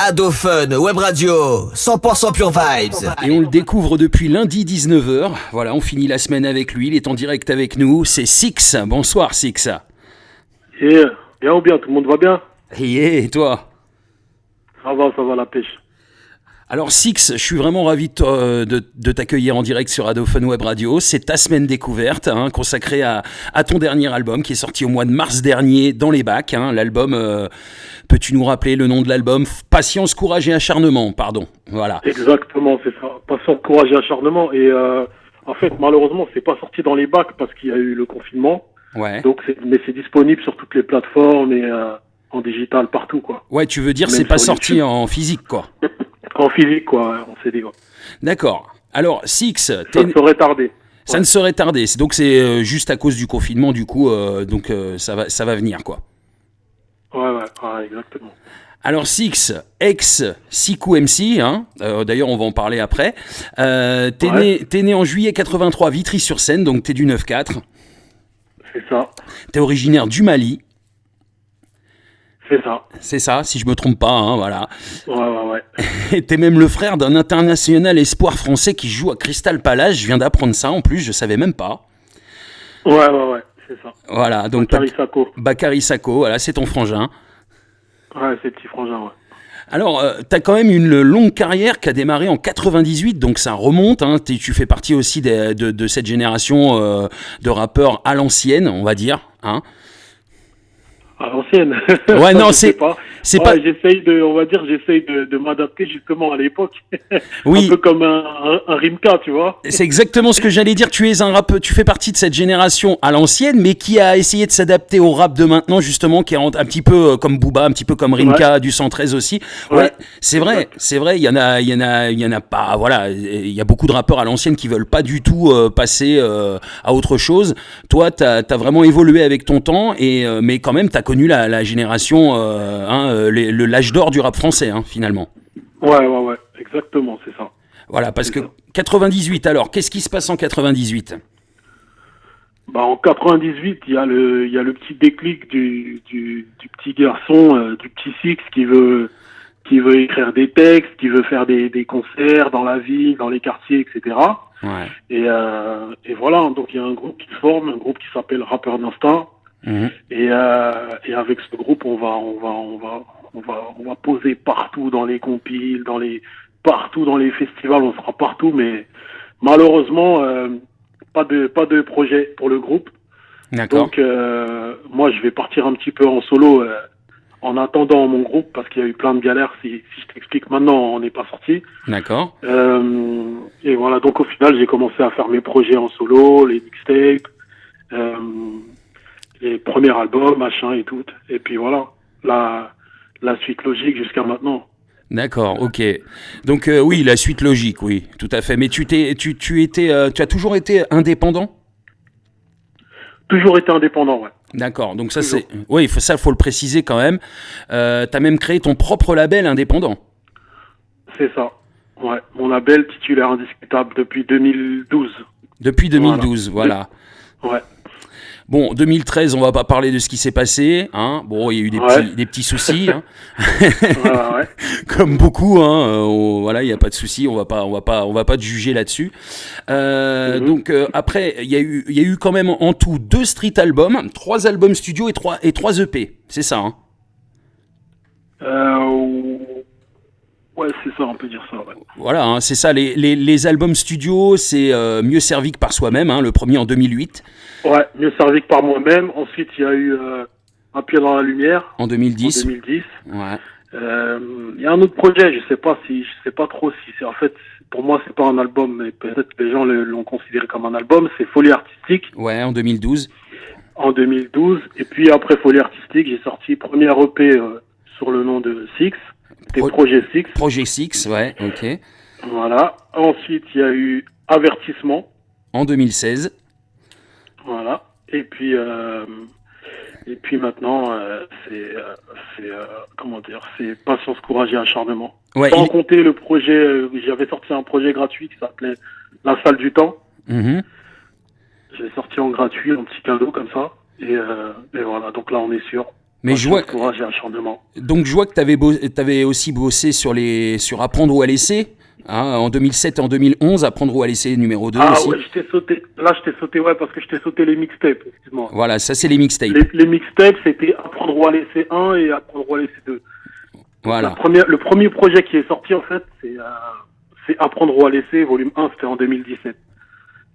Radofun Web Radio, 100% Pure Vibes. Et on le découvre depuis lundi 19h. Voilà, on finit la semaine avec lui. Il est en direct avec nous. C'est Six. Bonsoir Six. Bien ou bien, tout le monde va bien? Et toi? Ça va la pêche. Alors Six, je suis vraiment ravi de t'accueillir en direct sur Radofun Web Radio. C'est ta semaine découverte, consacrée à ton dernier album qui est sorti au mois de mars dernier dans les bacs. L'album, peux-tu nous rappeler le nom de l'album? Patience, courage et acharnement, pardon. Voilà. Exactement, c'est ça. Patience, courage et acharnement. Et en fait, malheureusement, c'est pas sorti dans les bacs parce qu'il y a eu le confinement. Ouais. Donc, mais c'est disponible sur toutes les plateformes et en digital partout, quoi. Ouais, tu veux dire Même c'est pas sur sorti YouTube. en physique, quoi. En physique, quoi, en CD, quoi. D'accord. Alors Six, Ça serait tardé. ça ne serait tardé. Donc c'est juste à cause du confinement, du coup, ça va venir, quoi. Ouais, exactement. Alors Six, ex Sikou MC, d'ailleurs on va en parler après. T'es né en juillet 83, Vitry-sur-Seine, donc t'es du 9-4. C'est ça. T'es originaire du Mali, C'est ça. c'est ça, si je me trompe pas, voilà. Ouais. Et t'es même le frère d'un international espoir français qui joue à Crystal Palace. Je viens d'apprendre ça en plus, je savais même pas. Ouais, c'est ça. Voilà, donc Bakary Sako. Bakary Sako, voilà, c'est ton frangin. Ouais, c'est petit frangin, ouais. Alors, t'as quand même une longue carrière qui a démarré en 98, donc ça remonte. Tu fais partie aussi de cette génération de rappeurs à l'ancienne, on va dire. À l'ancienne. Ouais, non, Je sais pas. J'essaye de m'adapter justement à l'époque. Oui. Un peu comme un Rimka, tu vois. C'est exactement ce que j'allais dire. Tu es un rappeur, tu fais partie de cette génération à l'ancienne, mais qui a essayé de s'adapter au rap de maintenant, justement, qui est un petit peu comme Booba, un petit peu comme Rimka du 113 aussi. Ouais, c'est vrai. Il y en a pas. Voilà, il y a beaucoup de rappeurs à l'ancienne qui veulent pas du tout passer à autre chose. Toi, t'as vraiment évolué avec ton temps, mais quand même, t'as connu la génération, l'âge d'or du rap français, finalement. Ouais, exactement, c'est ça. Voilà, parce que 98, alors, qu'est-ce qui se passe en 98 ? En 98, il y a le petit déclic du petit garçon, du petit Six qui veut écrire des textes, qui veut faire des concerts dans la ville, dans les quartiers, etc. Ouais. Et voilà, donc il y a un groupe qui se forme, un groupe qui s'appelle Rappeurs d'Instinct. Et avec ce groupe, on va poser partout dans les compiles, partout dans les festivals, on sera partout, mais malheureusement, pas de projet pour le groupe. D'accord. Donc, moi, je vais partir un petit peu en solo en attendant mon groupe parce qu'il y a eu plein de galères. Si je t'explique maintenant, on n'est pas sorti. D'accord. Et voilà, donc au final, j'ai commencé à faire mes projets en solo, les mixtapes, les premiers albums, machin et tout. Et puis voilà, la suite logique jusqu'à maintenant. D'accord, ok. Donc oui, la suite logique, oui, tout à fait. Mais tu as toujours été indépendant ? Toujours été indépendant, ouais. D'accord, donc ça c'est... Oui, faut le préciser quand même. T'as même créé ton propre label indépendant. C'est ça, ouais. Mon label titulaire indiscutable depuis 2012. Depuis 2012, voilà. Ouais. Bon, 2013, on va pas parler de ce qui s'est passé, Bon, il y a eu des petits soucis, Ouais. Comme beaucoup, voilà, il y a pas de soucis, on va pas te juger là-dessus. Donc après, il y a eu quand même en tout 2 street albums, 3 albums studio et 3 EP, c'est ça, Ouais, c'est ça, on peut dire ça, ouais. Voilà, c'est ça, les albums studio, c'est Mieux servi que par soi-même, le premier en 2008. Ouais, Mieux servi que par moi-même. Ensuite, il y a eu Un pied dans la lumière. En 2010. Ouais. Il y a un autre projet, je sais pas trop si c'est, en fait, pour moi, c'est pas un album, mais peut-être que les gens l'ont considéré comme un album. C'est Folie Artistique. Ouais, en 2012. En 2012. Et puis après Folie Artistique, j'ai sorti première EP sur le nom de Six. C'était Projet Six. Projet Six, ouais, ok. Voilà. Ensuite, il y a eu Avertissement. En 2016. Voilà. Et puis maintenant, c'est Patience, courage et acharnement. Ouais, Sans compter le projet, j'avais sorti un projet gratuit qui s'appelait La Salle du Temps. J'ai sorti en gratuit, un petit cadeau comme ça. Et voilà, donc là on est sur Mais je vois, courage et acharnement. donc je vois que t'avais aussi bossé sur Apprendre ou à laisser, hein, en 2007 et en 2011, Apprendre ou à laisser numéro 2 Ah aussi. ouais, je t'ai sauté. Là, je t'ai sauté, ouais, parce que je t'ai sauté les mixtapes, excuse-moi. Voilà, ça c'est les mixtapes. Les mixtapes, c'était Apprendre ou à laisser 1 et Apprendre ou à laisser 2. Voilà. Le premier projet qui est sorti, en fait, c'est Apprendre ou à laisser, volume 1, c'était en 2017.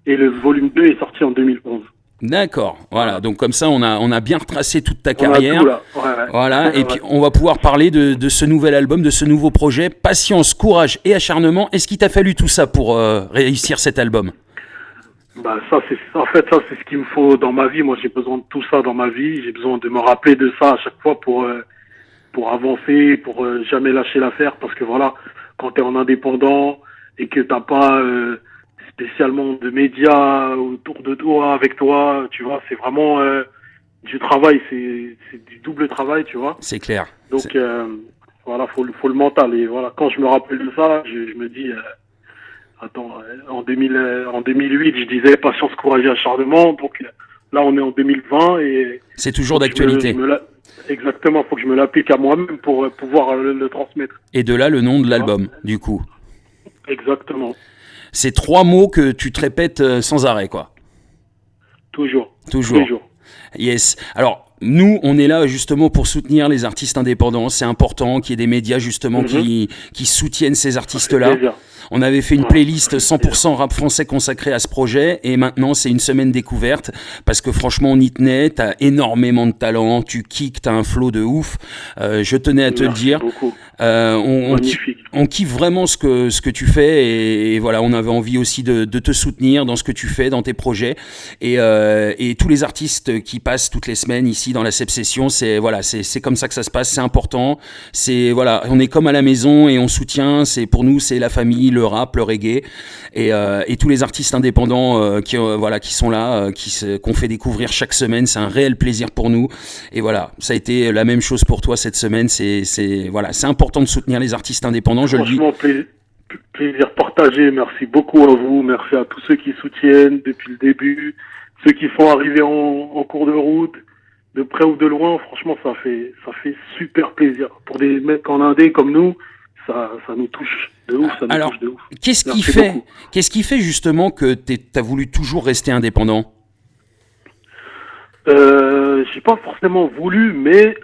Et le volume 2 est sorti en 2011. D'accord, voilà, donc comme ça on a bien retracé toute ta On a carrière. tout, là. Ouais. Voilà, et Ouais. puis on va pouvoir parler de ce nouvel album, de ce nouveau projet, Patience, courage et acharnement. Est-ce qu'il t'a fallu tout ça pour réussir cet album? Bah, ça, c'est ce qu'il me faut dans ma vie. Moi, j'ai besoin de tout ça dans ma vie. J'ai besoin de me rappeler de ça à chaque fois pour avancer, pour jamais lâcher l'affaire. Parce que voilà, quand t'es en indépendant et que t'as pas spécialement de médias autour de toi, avec toi, tu vois, c'est vraiment du travail, c'est du double travail, tu vois. C'est clair. Donc voilà, faut le mental. Et voilà, quand je me rappelle de ça, je me dis, attends, en 2008, je disais patience, courage et acharnement. Donc là, on est en 2020 et C'est toujours d'actualité. Exactement, faut que je me l'applique à moi-même pour pouvoir le transmettre. Et de là le nom de l'album, du coup. Exactement. C'est 3 mots que tu te répètes sans arrêt, quoi. Toujours. Toujours. Toujours. Yes. Alors, nous, on est là justement pour soutenir les artistes indépendants. C'est important qu'il y ait des médias justement qui soutiennent ces artistes-là. Plaisir. On avait fait une playlist 100% rap français consacrée à ce projet et maintenant c'est une semaine découverte parce que franchement on y tenait, t'as énormément de talent, tu kicks, t'as un flow de ouf, je tenais à te le dire. Beaucoup. On kiffe vraiment ce que tu fais et voilà, on avait envie aussi de te soutenir dans ce que tu fais, dans tes projets et tous les artistes qui passent toutes les semaines ici dans la Cep Session, c'est comme ça que ça se passe, c'est important, c'est voilà, on est comme à la maison et on soutient, c'est pour nous c'est la famille, le rap, le reggae et tous les artistes indépendants qui sont là, qu'on fait découvrir chaque semaine, c'est un réel plaisir pour nous et voilà, ça a été la même chose pour toi cette semaine, c'est important de soutenir les artistes indépendants, je le dis. Franchement, plaisir partagé, merci beaucoup à vous, merci à tous ceux qui soutiennent depuis le début, ceux qui sont arrivés en cours de route, de près ou de loin, franchement ça fait super plaisir. Pour des mecs en indé comme nous, ça nous touche de ouf, ça nous Alors, touche de ouf. Qu'est-ce qui fait justement que t'as voulu toujours rester indépendant? J'ai pas forcément voulu, mais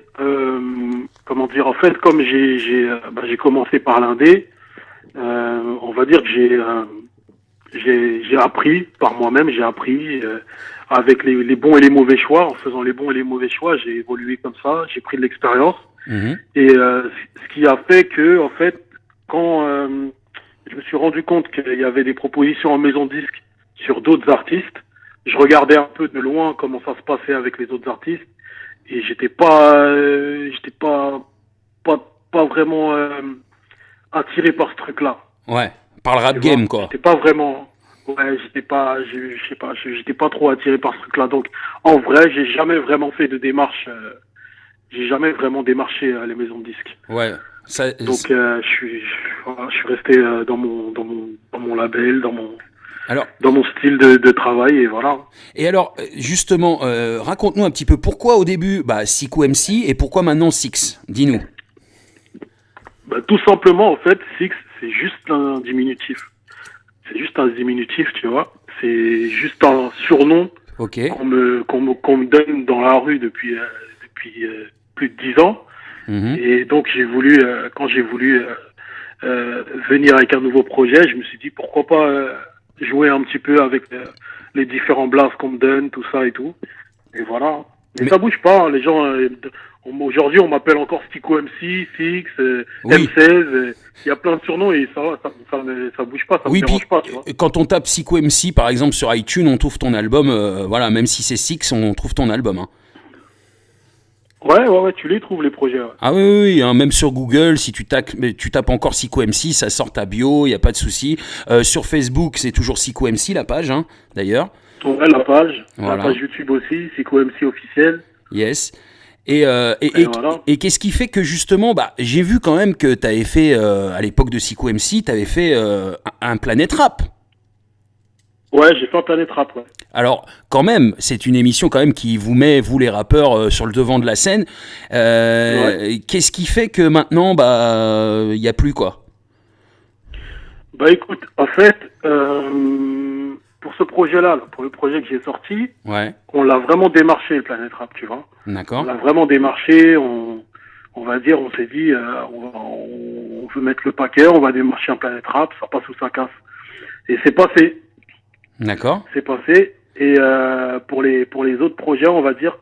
comment dire, en fait, comme j'ai commencé par l'indé, on va dire que j'ai appris par moi-même, avec les bons et les mauvais choix. En faisant les bons et les mauvais choix, j'ai évolué comme ça, j'ai pris de l'expérience. Et ce qui a fait que, en fait, quand je me suis rendu compte qu'il y avait des propositions en maison de disque sur d'autres artistes, je regardais un peu de loin comment ça se passait avec les autres artistes et j'étais pas vraiment attiré par ce truc-là. Ouais, par le rap game quoi. J'étais pas vraiment, j'étais pas trop attiré par ce truc-là. Donc en vrai, j'ai jamais vraiment fait de démarche. J'ai jamais vraiment démarché les maisons de disques. Ouais. Donc je suis resté dans mon label, dans mon style de travail et voilà. Et alors justement, raconte-nous un petit peu pourquoi au début Sikou MC et pourquoi maintenant Six. Dis-nous. Tout simplement en fait, Six c'est juste un diminutif. C'est juste un diminutif, tu vois. C'est juste un surnom qu'on me donne dans la rue depuis plus de 10 ans. Et donc quand j'ai voulu venir avec un nouveau projet, je me suis dit pourquoi pas jouer un petit peu avec les différents blasts qu'on me donne, tout ça et tout. Et voilà. Mais ça bouge pas, hein. Les gens aujourd'hui on m'appelle encore Stico MC, Six, M16, il y a plein de surnoms et ça bouge pas, ça me dérange pas, tu vois. Quand on tape Sikou MC par exemple sur iTunes, on trouve ton album, même si c'est Six, on trouve ton album. Hein. Ouais, tu les trouves les projets. Ouais. Ah oui, hein, même sur Google, si tu tapes encore Sikou MC, ça sort ta bio, il y a pas de souci. Sur Facebook, c'est toujours Sikou MC la page, hein, d'ailleurs. Ouais, la page YouTube aussi, Sikou MC officiel. Yes. Et qu'est-ce qui fait que justement, j'ai vu quand même que tu avais fait, à l'époque de Sikou MC, tu avais fait un Planète Rap. Ouais, j'ai fait un Planète Rap, ouais. Alors, quand même, c'est une émission quand même qui vous met, vous les rappeurs, sur le devant de la scène. Qu'est-ce qui fait que maintenant, il y a plus quoi? Bah écoute, en fait, pour ce projet-là, là, pour le projet que j'ai sorti, Ouais, on l'a vraiment démarché, le Planète Rap, tu vois. On d'accord. l'a vraiment démarché, on va dire, on s'est dit, on veut mettre le paquet, on va démarcher un Planète Rap, ça passe ou ça casse. Et c'est passé, D'accord. c'est passé. Et pour les autres projets, on va dire,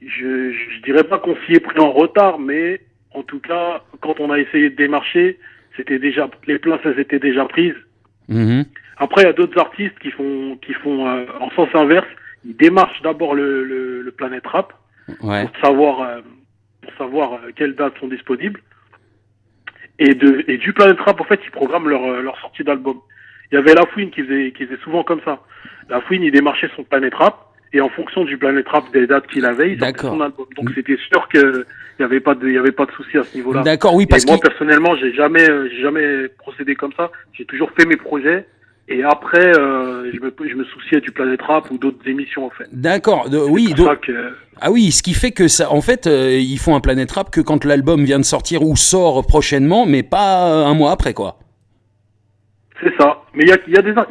je dirais pas qu'on s'y est pris en retard, mais en tout cas, quand on a essayé de démarcher, c'était déjà, les places, elles étaient déjà prises. Mhm. Après, il y a d'autres artistes qui font en sens inverse. Ils démarchent d'abord le Planète Rap Ouais, pour savoir quelles dates sont disponibles. Et du Planète Rap, en fait, ils programment leur sortie d'album. Il y avait La Fouine qui faisait souvent comme ça. La Fouine, il démarchait son Planète Rap et en fonction du Planète Rap des dates qu'il avait, il sortait d'accord. son album. Donc c'était sûr que il y avait pas de souci à ce niveau-là. D'accord, oui, Et parce moi que... personnellement, j'ai jamais procédé comme ça. J'ai toujours fait mes projets et après je me souciais du Planète Rap ou d'autres émissions en fait. D'accord, C'est oui, pour ça que ah oui, ce qui fait que ça, en fait, ils font un Planète Rap que quand l'album vient de sortir ou sort prochainement, mais pas un mois après, quoi. c'est ça. Mais il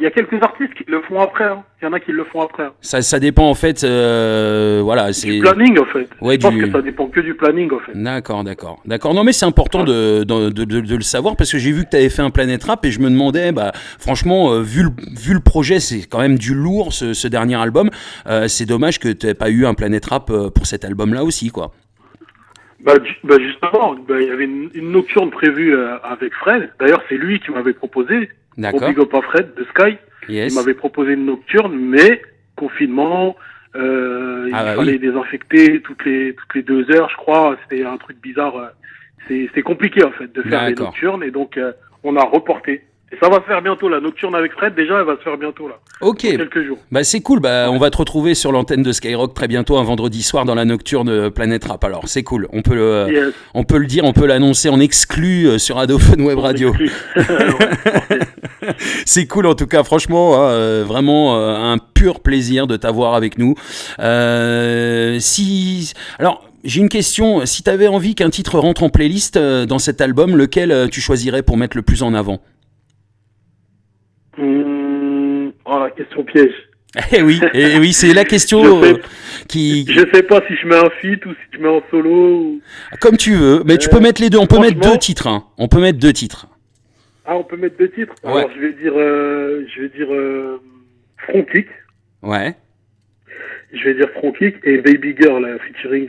y a quelques artistes qui le font après. Hein. Il y en a qui le font après. Hein. Ça dépend, en fait, voilà, c'est... Du planning en fait. Ouais, je pense que ça dépend que du planning en fait. D'accord, d'accord. D'accord. Non, mais c'est important de le savoir parce que j'ai vu que tu avais fait un Planète Rap et je me demandais, franchement, vu le projet, c'est quand même du lourd ce dernier album. C'est dommage que tu n'aies pas eu un Planète Rap pour cet album-là aussi, quoi. Justement, il y avait une nocturne prévue avec Fred. D'ailleurs, c'est lui qui m'avait proposé. D'accord. Au Big Up à Fred de Sky. Yes. Il m'avait proposé une nocturne, mais confinement, il fallait désinfecter toutes les 2 heures, je crois. C'était un truc bizarre. C'est compliqué en fait de faire des nocturnes et donc on a reporté. Et ça va se faire bientôt, la nocturne avec Fred, déjà, elle va se faire bientôt, là. Ok. Dans quelques jours. C'est cool. On va te retrouver sur l'antenne de Skyrock très bientôt, un vendredi soir, dans la nocturne Planète Rap. Alors, c'est cool. On peut le dire, on peut l'annoncer en exclu sur Adophone Web Radio. C'est cool, en tout cas. Franchement, vraiment un pur plaisir de t'avoir avec nous. Alors, j'ai une question. Si tu avais envie qu'un titre rentre en playlist dans cet album, lequel tu choisirais pour mettre le plus en avant ? La question piège. Eh oui, c'est la question qui... Je sais pas si je mets un feat ou si je mets en solo. Comme tu veux, mais tu peux mettre les deux. On peut mettre 2 titres. Hein. On peut mettre 2 titres. Ah, on peut mettre 2 titres. Ouais. Alors je vais dire Front Kick. Ouais. Je vais dire Front Kick et Baby Girl featuring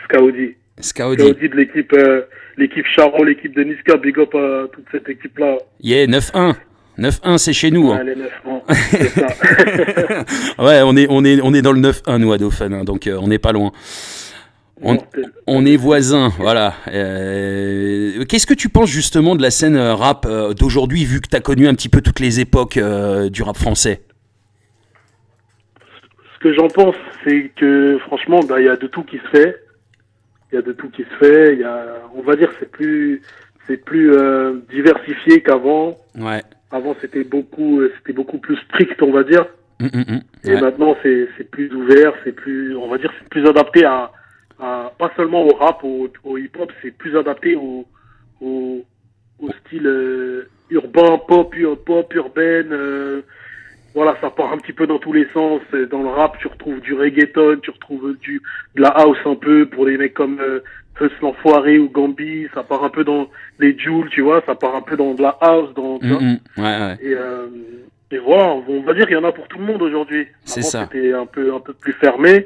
Skaudi. Skaudi de l'équipe Charo, l'équipe de Niska. Big up à toute cette équipe-là. Yeah, 9-1. 9-1, c'est chez nous. Ouais, les 9-1, c'est ça. Ouais, on est dans le 9-1, nous, Adophone, hein, donc on n'est pas loin. On est voisins, voilà. Qu'est-ce que tu penses justement de la scène rap d'aujourd'hui, vu que tu as connu un petit peu toutes les époques du rap français ? Ce que j'en pense, c'est que franchement, il y a de tout qui se fait. On va dire, c'est plus diversifié qu'avant. Ouais. Avant, c'était beaucoup plus strict, on va dire. Et maintenant, c'est plus ouvert, on va dire, c'est plus adapté à pas seulement au rap, au hip-hop, c'est plus adapté au style urbain, pop, urbaine. Voilà, ça part un petit peu dans tous les sens. Dans le rap, tu retrouves du reggaeton, tu retrouves de la house un peu pour des mecs comme Feus l'Enfoiré ou Gambi. Ça part un peu dans les Jules, tu vois. Ça part un peu dans de la house. Ouais. Et voilà, on va dire qu'il y en a pour tout le monde aujourd'hui. C'est Avant, ça. C'était un peu plus fermé,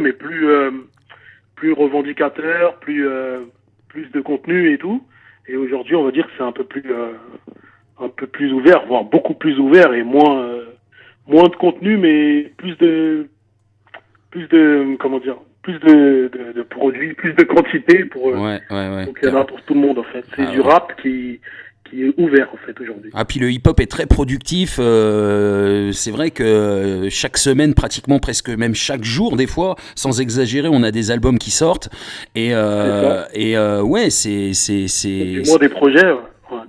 mais plus revendicateur, plus de contenu et tout. Et aujourd'hui, on va dire que c'est un peu plus ouvert, voire beaucoup plus ouvert et moins de contenu, mais plus de produits, plus de quantité pour ouais. donc il y en a pour tout le monde en fait. C'est du rap qui est ouvert en fait aujourd'hui. Ah, puis le hip-hop est très productif. C'est vrai que chaque semaine, pratiquement presque même chaque jour, des fois, sans exagérer, on a des albums qui sortent. Et ouais, c'est moins des projets. Ouais.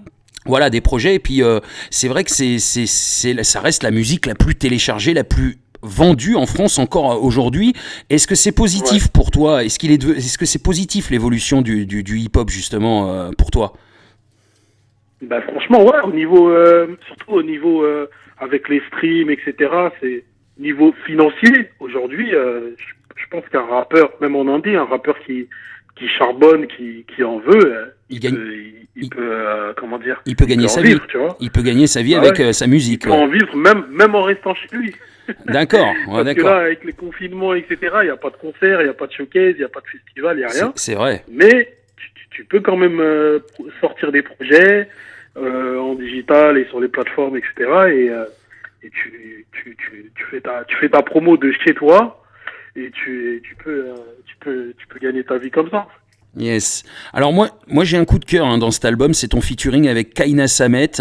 Voilà, des projets. Et puis, c'est vrai que ça reste la musique la plus téléchargée, la plus vendue en France encore aujourd'hui. Est-ce que c'est positif pour toi? Est-ce que c'est positif l'évolution du hip-hop justement pour toi? Bah franchement, ouais, surtout au niveau avec les streams, etc. C'est niveau financier. Aujourd'hui, je pense qu'un rappeur, même en indie, un rappeur qui charbonne, qui en veut, il peut comment dire, il peut gagner sa vie. Vivre, tu vois. Il peut gagner sa vie avec sa musique. Il peut en vivre même en restant chez lui. D'accord. Parce que là, avec les confinements, etc., il n'y a pas de concert, il n'y a pas de showcase, il n'y a pas de festival, il n'y a rien. C'est vrai. Mais tu peux quand même sortir des projets en digital et sur les plateformes, etc. Et tu fais ta promo de chez toi et tu peux gagner ta vie comme ça. Yes. Alors moi j'ai un coup de cœur dans cet album, c'est ton featuring avec Kaina Samet.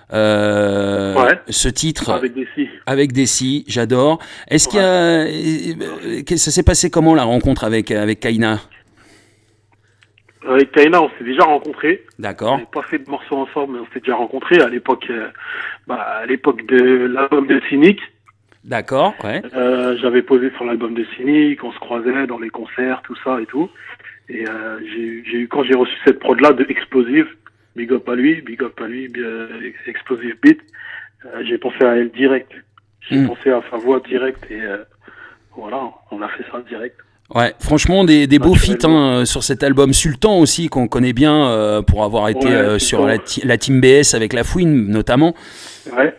Ce titre avec Desi, j'adore. Est-ce qu'il y a ça s'est passé comment la rencontre avec Kaina? Avec Kaina, on s'est déjà rencontrés. D'accord. On n'a pas fait de morceaux ensemble, mais on s'est déjà rencontrés à l'époque de l'album de Cynic. D'accord, ouais. J'avais posé sur l'album de Cynic, on se croisait dans les concerts, tout ça et tout. Et quand j'ai reçu cette prod-là de Explosive, big up à lui, Explosive Beat, j'ai pensé à elle direct. J'ai pensé à sa voix direct et voilà, on a fait ça direct. Ouais, franchement des beaux feats sur cet album. Sultan aussi qu'on connaît bien pour avoir été sur la team BS avec La Fouine notamment. Ouais.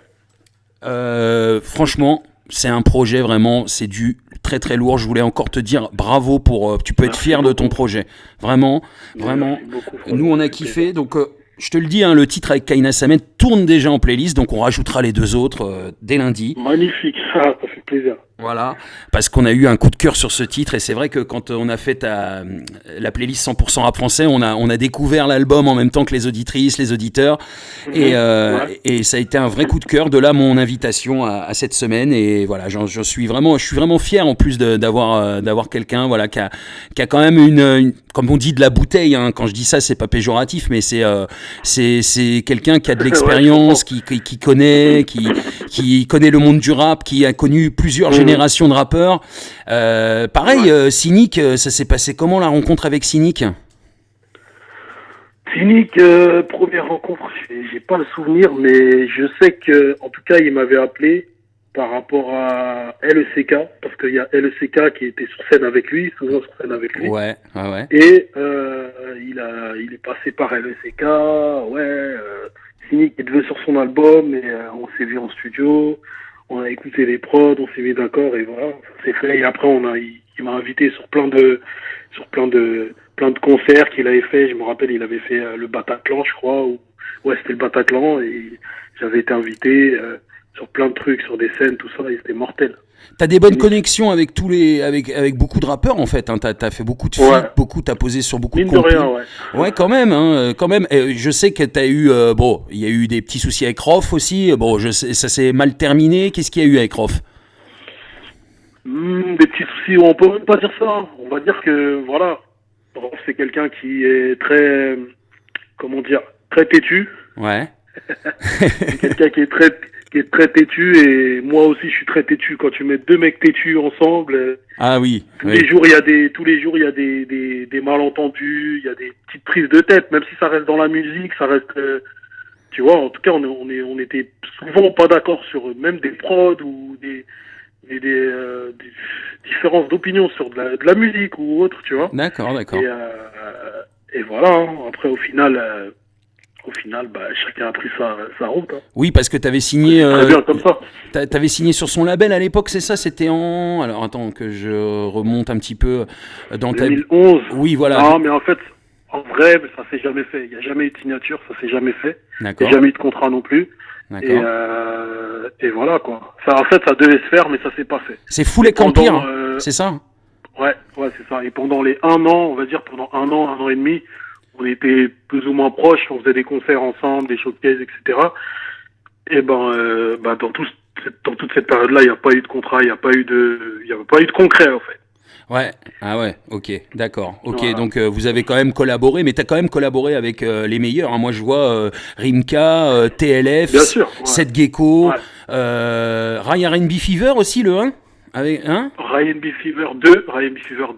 Franchement, c'est un projet vraiment, c'est du très très lourd. Je voulais encore te dire bravo tu peux être fier de ton projet. Vraiment. Nous on a kiffé donc. Je te le dis, le titre avec Kaina Samet tourne déjà en playlist, donc on rajoutera les deux autres dès lundi. Magnifique, ça fait plaisir. Voilà, parce qu'on a eu un coup de cœur sur ce titre et c'est vrai que quand on a fait la playlist 100% rap français, on a découvert l'album en même temps que les auditrices, les auditeurs et ça a été un vrai coup de cœur. De là mon invitation à cette semaine et voilà, je suis vraiment fier en plus d'avoir quelqu'un voilà qui a quand même une comme on dit de la bouteille. Quand je dis ça, c'est pas péjoratif, mais c'est quelqu'un qui a de l'expérience, qui connaît le monde du rap, qui a connu plusieurs générations de rappeurs. Pareil, Cynic, ça s'est passé comment la rencontre avec Cynic? Cynic, première rencontre, j'ai pas le souvenir, mais je sais que, en tout cas, il m'avait appelé par rapport à LECK, parce qu'il y a LECK qui était sur scène avec lui, souvent sur scène avec lui. Ouais. Et il est passé par LECK, Cynic est devenu sur son album, et on s'est vu en studio, on a écouté les prods, on s'est mis d'accord, et voilà, ça s'est fait. Et après, il m'a invité sur plein de concerts qu'il avait fait. Je me rappelle, il avait fait le Bataclan, je crois, c'était le Bataclan, et j'avais été invité sur plein de trucs, sur des scènes, tout ça, et c'était mortel. T'as des bonnes connexions avec avec beaucoup de rappeurs en fait. T'as fait beaucoup de feats, t'as posé sur beaucoup de compil. Ouais, quand même. Et je sais que t'as eu, il y a eu des petits soucis avec Rof aussi. Bon, je sais, ça s'est mal terminé. Qu'est-ce qu'il y a eu avec Rof? Des petits soucis, on peut même pas dire ça. On va dire que voilà, Rof c'est quelqu'un qui est très, très têtu. Ouais. C'est quelqu'un qui est très têtu et moi aussi je suis très têtu. Quand tu mets deux mecs têtus ensemble, tous les jours il y a des malentendus, il y a des petites prises de tête, même si ça reste dans la musique, ça reste tu vois, en tout cas on était souvent pas d'accord sur même des prods ou des différences d'opinion sur de la musique ou autre, tu vois. D'accord. Et voilà, après au final, chacun a pris sa route. Oui, parce que t'avais signé. Très bien comme ça. T'avais signé sur son label à l'époque, c'est ça? C'était en. Alors attends que je remonte un petit peu dans 2011. Oui, voilà. Non, mais en fait, en vrai, ça s'est jamais fait. Il n'y a jamais eu de signature, ça s'est jamais fait. D'accord. Il n'y a jamais eu de contrat non plus. D'accord. Et voilà quoi. En fait, ça devait se faire, mais ça s'est pas fait. C'est Foulek Empire, c'est ça? Ouais, c'est ça. Et pendant les un an un an et demi, on était plus ou moins proches, on faisait des concerts ensemble, des showcases, etc. Et dans toute cette période-là, il n'y a pas eu de contrat, il n'y a pas eu de concret en fait. Ouais, ah ouais, ok, d'accord. Ok, voilà. Donc vous avez quand même collaboré, mais tu as quand même collaboré avec les meilleurs. Hein. Moi je vois Rimka, TLF, bien sûr, Seth Gecko, Ryan R&B Fever aussi, le 1 avec, hein Ryan B. Fever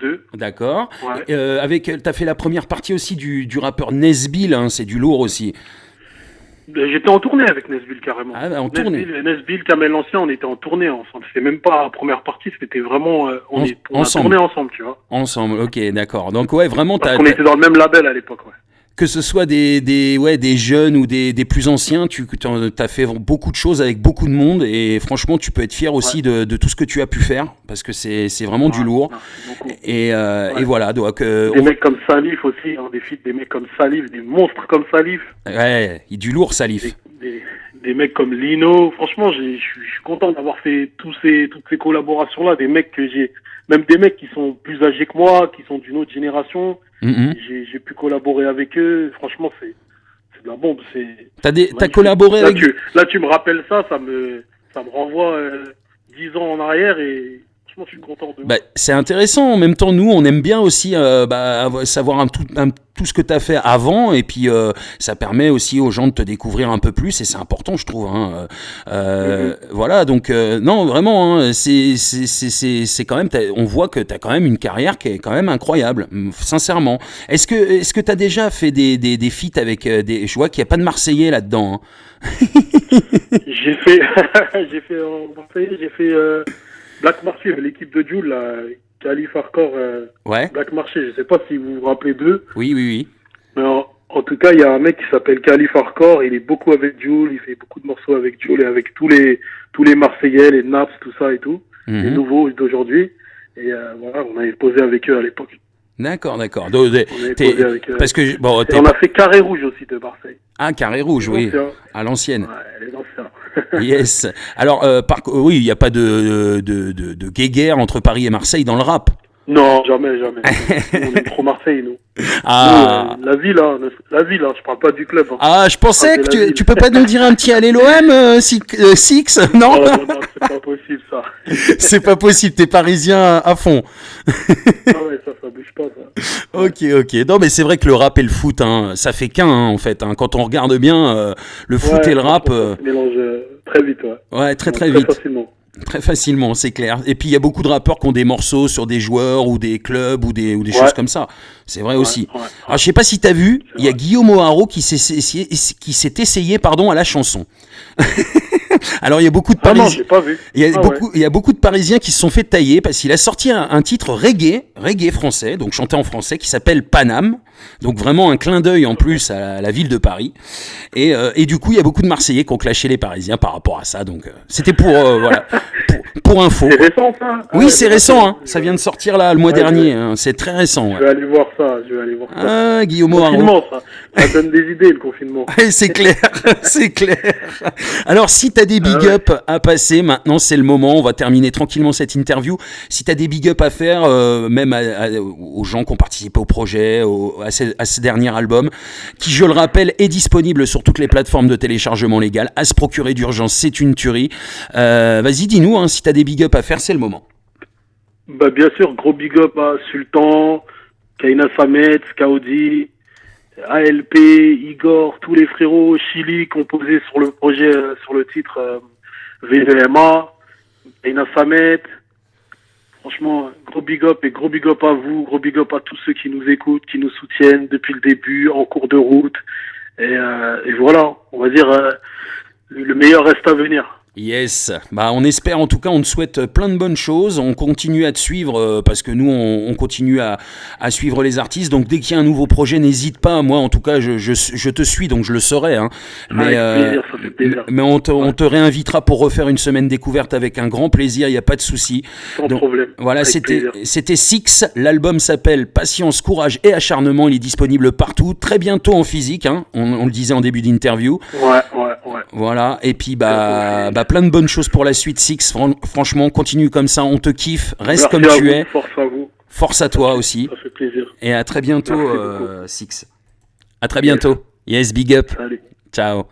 2. D'accord. Ouais. T'as fait la première partie aussi du rappeur Nesbill, hein, c'est du lourd aussi. J'étais en tournée avec Nesbill carrément. Ah, en tournée. Nesbill, Kamel l'Ancien, on était en tournée ensemble. C'était même pas la première partie, c'était vraiment on a tourné ensemble, tu vois. Ensemble, ok, d'accord. Donc ouais, vraiment parce qu'on était dans le même label à l'époque, ouais. Que ce soit des jeunes ou des plus anciens, tu as fait beaucoup de choses avec beaucoup de monde et franchement tu peux être fier aussi de tout ce que tu as pu faire parce que c'est vraiment du lourd. Et voilà. Donc, des mecs comme Salif aussi, hein, des feats, des mecs comme Salif, des monstres comme Salif. Ouais, du lourd Salif. Des mecs comme Lino. Franchement, je suis content d'avoir fait toutes ces collaborations-là. Des mecs même des mecs qui sont plus âgés que moi, qui sont d'une autre génération. J'ai pu collaborer avec eux. Franchement, c'est de la bombe. T'as collaboré avec... Là, tu me rappelles ça me renvoie 10 ans en arrière et franchement, je suis content de c'est intéressant. En même temps, nous, on aime bien aussi savoir tout ce que tu as fait avant et puis ça permet aussi aux gens de te découvrir un peu plus et c'est important, je trouve. Hein. Voilà, donc non, vraiment, hein, c'est quand même, on voit que tu as quand même une carrière qui est quand même incroyable, sincèrement. Est-ce que tu as déjà fait des feats avec je vois qu'il n'y a pas de Marseillais là-dedans. Hein. J'ai fait Black Marché, l'équipe de Jules, Khalif Hardcore, Black Marché, je sais pas si vous vous rappelez d'eux. Oui. Mais en tout cas, il y a un mec qui s'appelle Khalif Hardcore, il est beaucoup avec Jules, il fait beaucoup de morceaux avec Jules et avec tous les Marseillais, les Naps, tout ça et tout, les nouveaux d'aujourd'hui. Et voilà, on avait posé avec eux à l'époque. D'accord. Parce que on a fait Carré Rouge aussi de Marseille. Ah, Carré Rouge, oui, à l'ancienne. Ouais, les anciens. Yes. Alors, oui, il n'y a pas de guéguerre entre Paris et Marseille dans le rap. Non, jamais. On est trop Marseille, nous. Ah. Nous, la ville, je parle pas du club. Hein. Ah, je pensais que tu peux pas nous dire un petit allez l'OM, Six, non? Non, c'est pas possible, ça. C'est pas possible, t'es parisien à fond. Ah ouais, ça bouge pas, ça. Ok. Non, mais c'est vrai que le rap et le foot, hein, ça fait qu'un, hein, en fait. Hein. Quand on regarde bien, le foot et le rap... Ça se mélange très vite, ouais. Ouais, très vite. Facilement. Très facilement, c'est clair. Et puis il y a beaucoup de rappeurs qui ont des morceaux sur des joueurs ou des clubs ou des choses comme ça. C'est vrai aussi. Alors je sais pas si t'as vu, il y a Guillaume O'Haraud qui s'est essayé à la chanson. Alors il y a beaucoup de Parisiens. Non, j'ai pas vu. Il y a beaucoup de Parisiens qui se sont fait tailler parce qu'il a sorti un titre reggae français, donc chanté en français, qui s'appelle Paname. Donc vraiment un clin d'œil en plus à la ville de Paris. Et du coup il y a beaucoup de Marseillais qui ont clashé les Parisiens par rapport à ça. Donc c'était pour voilà. Pour info. C'est récent ça. Oui, c'est récent. Hein. Ça vient de sortir là le mois dernier. Hein. C'est très récent. Je vais aller voir ça. Ah, Guillaume O'Haraud. Confinement, ça donne des idées le confinement. C'est clair, c'est clair. Alors si t'as des big up à passer, maintenant c'est le moment. On va terminer tranquillement cette interview. Si t'as des big up à faire, même aux gens qui ont participé au projet, à ce dernier album, qui je le rappelle est disponible sur toutes les plateformes de téléchargement légal, à se procurer d'urgence, c'est une tuerie. Vas-y, dis-nous, hein, si t'as des big up à faire, c'est le moment. Bah bien sûr, gros big up à Sultan, Kaina Samet, Kaodi, ALP, Igor, tous les frérots, Chili composés sur le projet, sur le titre V2MA, Kaina Samet. Franchement, gros big up et gros big up à vous, gros big up à tous ceux qui nous écoutent, qui nous soutiennent depuis le début, en cours de route. Et voilà, on va dire, le meilleur reste à venir. Yes, on espère, en tout cas on te souhaite plein de bonnes choses, on continue à te suivre parce que nous on continue à suivre les artistes, donc dès qu'il y a un nouveau projet n'hésite pas, moi en tout cas je te suis donc je le saurai, hein. Mais, plaisir, ça fait plaisir. Mais on te réinvitera pour refaire une semaine découverte avec un grand plaisir, il n'y a pas de souci. Sans problème. Voilà, c'était Six, l'album s'appelle Patience, Courage et Acharnement, il est disponible partout, très bientôt en physique, hein, on le disait en début d'interview. Ouais. Voilà, et puis plein de bonnes choses pour la suite, Six. Franchement, continue comme ça, on te kiffe, reste comme tu es. Force à vous. Force à toi aussi. Ça fait plaisir. Et à très bientôt, Six. À très bientôt. Yes, big up. Salut. Ciao.